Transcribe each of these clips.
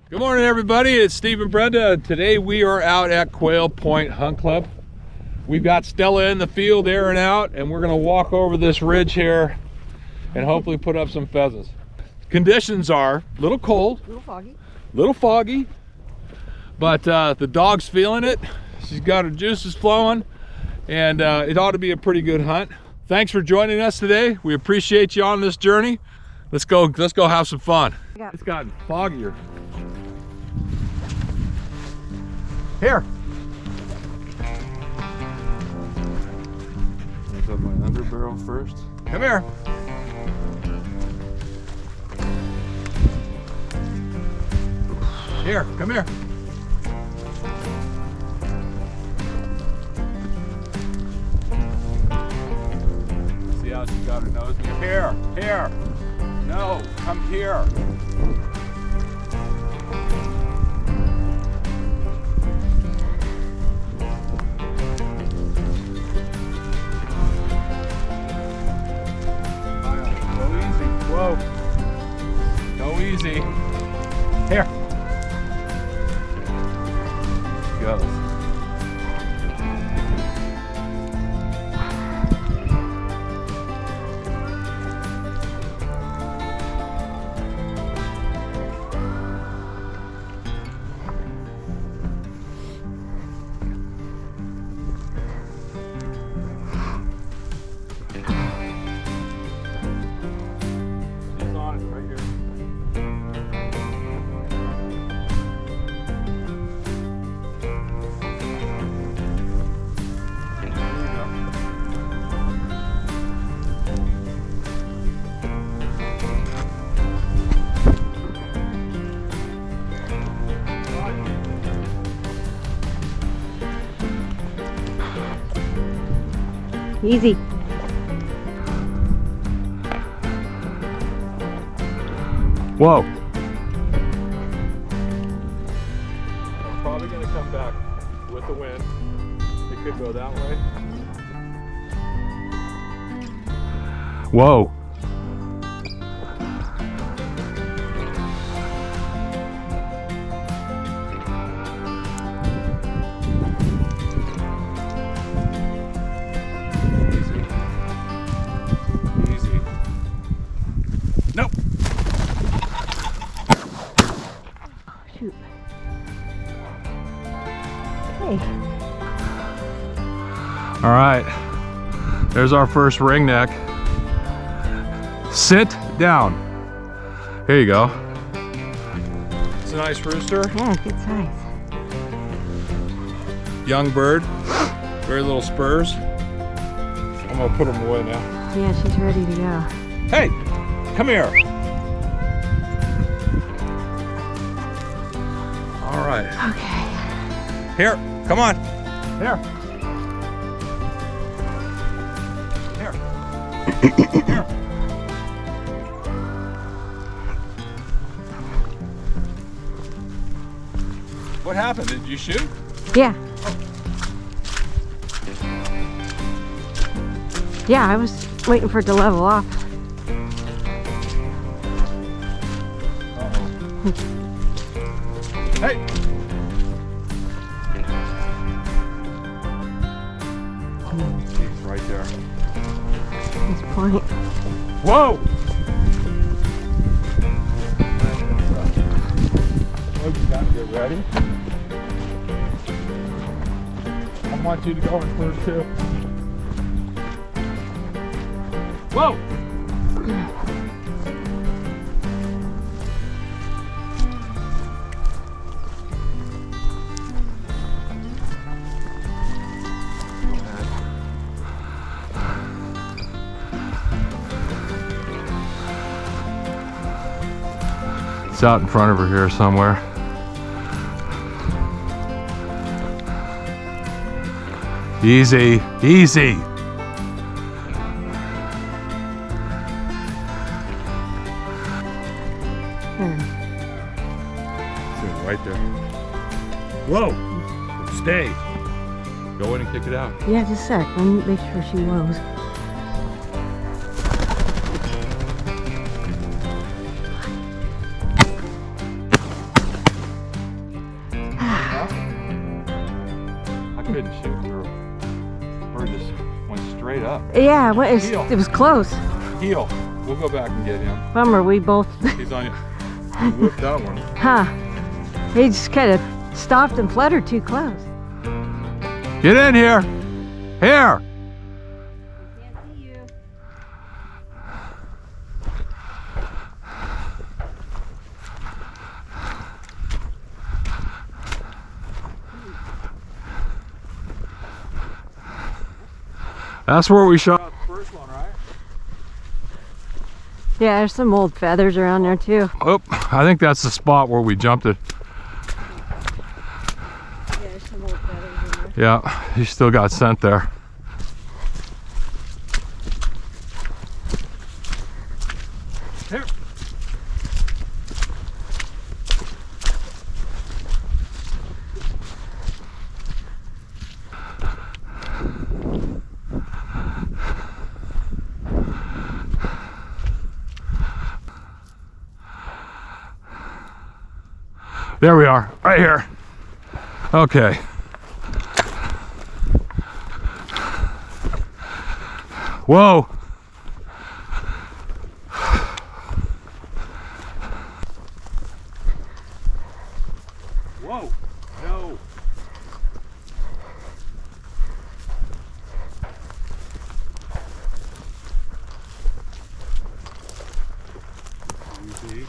Good morning, everybody. It's Steve and Brenda. Today we are out at Quail Point Hunt Club. We've got Stella in the field airing out, and we're going to walk over this ridge here and hopefully put up some pheasants. Conditions are a little cold, a little foggy, but the dog's feeling it. She's got her juices flowing, and it ought to be a pretty good hunt. Thanks for joining us today. We appreciate you on this journey. Let's go have some fun. It's gotten foggier. Here. Raise up my underbarrel first. Come here. Here, come here. See how she got her nose? Here, here. No, come here. Go easy. Whoa. Go easy. Here. Goes. She's on it right here. Easy. Whoa. I'm probably going to come back with the wind. It could go that way. Whoa. Easy. Nope. Shoot. Hey. All right. There's our first ringneck. Sit down. Here you go. It's a nice rooster. Yeah, good size. Young bird. Very little spurs. I'm gonna put them away now. Yeah, she's ready to go. Hey, come here. All right. Okay. Here, come on. Here. Here. Here. What happened? Did you shoot? Yeah. Yeah, I was waiting for it to level off. Uh-oh. Hey. He's right there. This point. Whoa! Oh, you gotta get ready. I want you to go in first too. Whoa! It's out in front of her here somewhere. Easy, easy. Right there. Whoa! Stay. Go in and kick it out. Yeah, just a sec. Let me make sure she lows. couldn't shoot. Your bird just went straight up. Yeah, Heel. it was close. Heel. We'll go back and get him. Bummer, we both. He's on you. You whipped that one. Huh. He just kind of stopped and fluttered too close. Get in here. Here. Can't see you. That's where we shot the first one, right? Yeah, there's some old feathers around there too. Oh, I think that's the spot where we jumped it. Yeah, there's some old feathers in there. Yeah, he still got scent there. Here. There we are, right here. Okay. Whoa. Whoa. No. Easy.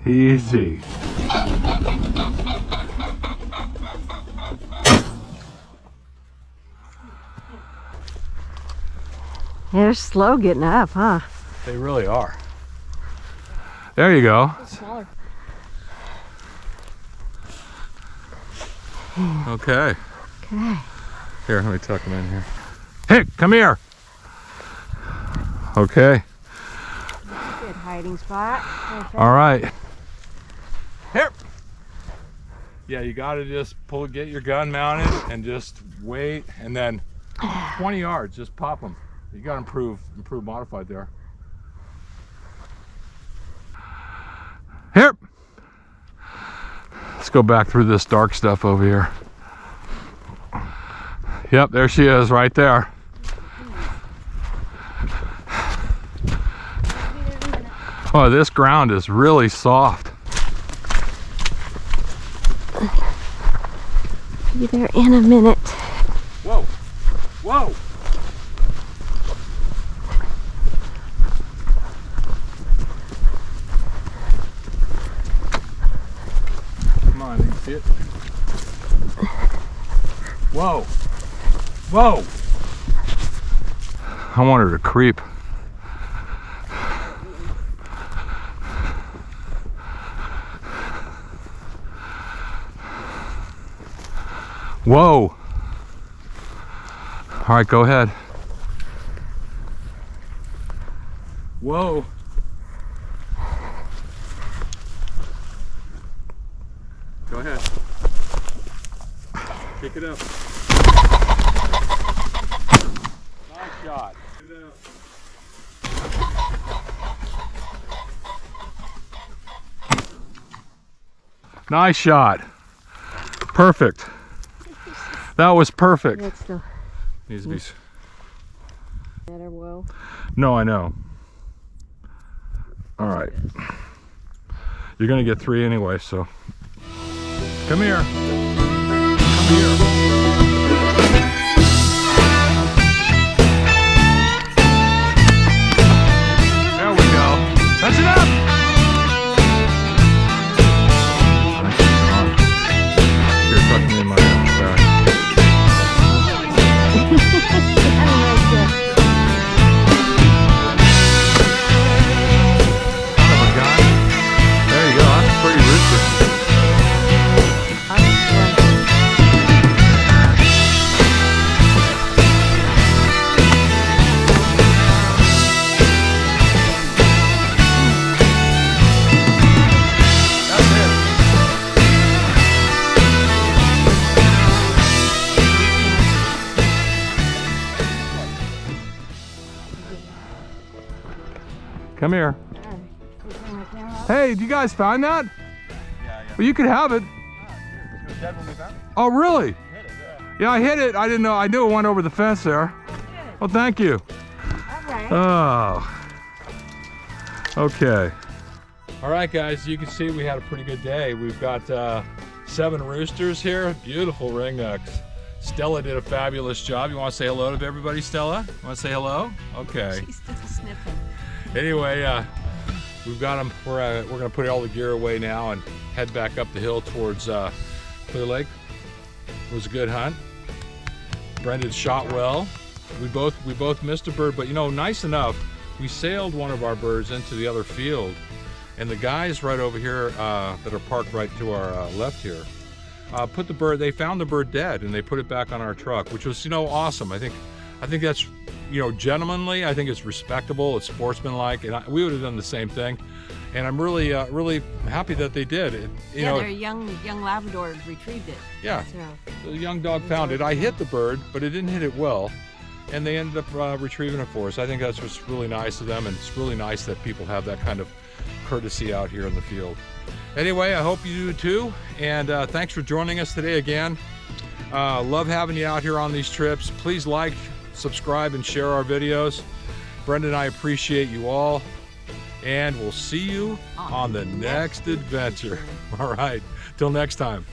Easy. They're slow getting up, huh? They really are. There you go. Smaller. Okay. Okay. Here, let me tuck them in here. Hey, come here. Okay. Good hiding spot. Okay. All right. Here. Yeah, you got to just get your gun mounted and just wait, and then 20 yards, just pop them. You got to improve modified there. Here. Let's go back through this dark stuff over here. Yep, there she is right there. Oh, this ground is really soft. Be there in a minute. Whoa, whoa. Come on, you see it? Whoa, whoa. I want her to creep. Whoa. All right, go ahead. Whoa. Go ahead. Pick it up. Nice shot. Pick it up. Nice shot. Perfect. That was perfect. That's still Needs to be. better. Well. No, I know. All right. You're gonna get 3 anyway, so come here. Come here. There we go. That's enough. Here, tuck me in my back. Come here. Hey, did you guys find that? Yeah. Well, you could have it. It was dead when we found it. Oh, really? Hit it, yeah. Yeah, I hit it. I didn't know. I knew it went over the fence there. Well, thank you. Oh. Okay. All right, guys. You can see we had a pretty good day. We've got 7 roosters here. Beautiful ringnecks. Stella did a fabulous job. You want to say hello to everybody, Stella? You want to say hello? Okay. She's still sniffing. Anyway, we've got them. We're gonna put all the gear away now and head back up the hill towards Clear Lake. It was a good hunt. Brenda shot well. We both missed a bird, but you know, nice enough. We sailed one of our birds into the other field, and the guys right over here that are parked right to our left here put the bird. They found the bird dead, and they put it back on our truck, which was, you know, awesome. I think that's, you know, gentlemanly. I think it's respectable. It's sportsmanlike, and we would have done the same thing. And I'm really happy that they did. You know, their young Labrador retrieved it. Yeah, So. the young dog found it. I hit the bird, but it didn't hit it well, and they ended up retrieving it for us. I think that's what's really nice of them, and it's really nice that people have that kind of courtesy out here in the field. Anyway, I hope you do too, and thanks for joining us today again. Love having you out here on these trips. Please like, subscribe, and share our videos. Brenda and I appreciate you all, and we'll see you on the next adventure. All right, till next time.